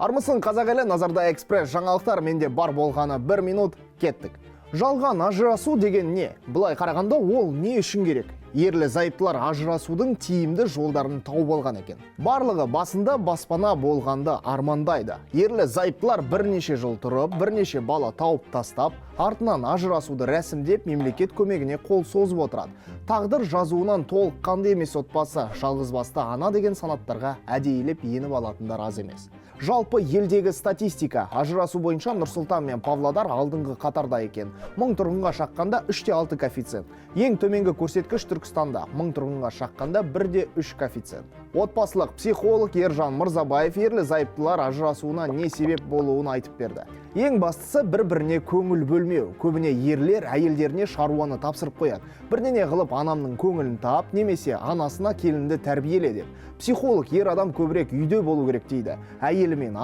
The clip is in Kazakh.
Армысын қазақ елі, назарда экспресс жаңалықтар, менде бар болғаны 1 минут, кеттік. Жалған ажырасу деген не? Бұлай қарағанда ол не үшін керек? Ерлі зайыптылар ажырасудың тиімді жолдарын тауып алған екен. Барлығы басында баспана болғанды армандайды. Ерлі зайыптылар бірнеше жыл тұрып, бірнеше бала тауып тастап, артынан ажырасуды рәсімдеп, мемлекет көмегіне қол созып отырады. Тағдыр жазуынан толыққанды емес отбасы, жалғызбасты ана деген санаттарға әдейілеп еніп алатындар аз емес. Жалпы елдегі статистика ажырасу бойынша Нұр-Сұлтан мен Павлодар алдыңғы қатарда екен. 1000 тұрғынға шаққанда 3,6 коэффициент. Ең төменгі көрсеткіш Түркістанда 1000 тұрғынға шаққанда 1,3 коэффициент. Отбасылық психолог Ержан Мырзабаев ерлі зайыптылар ажырасуына не себеп болуын айтып берді. Ең бастысы бір-біріне көңіл бөлмеу. Көбіне ерлер әйелдеріне шаруаны тапсырып қояды. Бірдеңе қылып анамның көңілін тап, немесе анасына келінді тәрбиеле деп. Психолог ер адам көбірек үйде болу керек дейді. Әйелі мен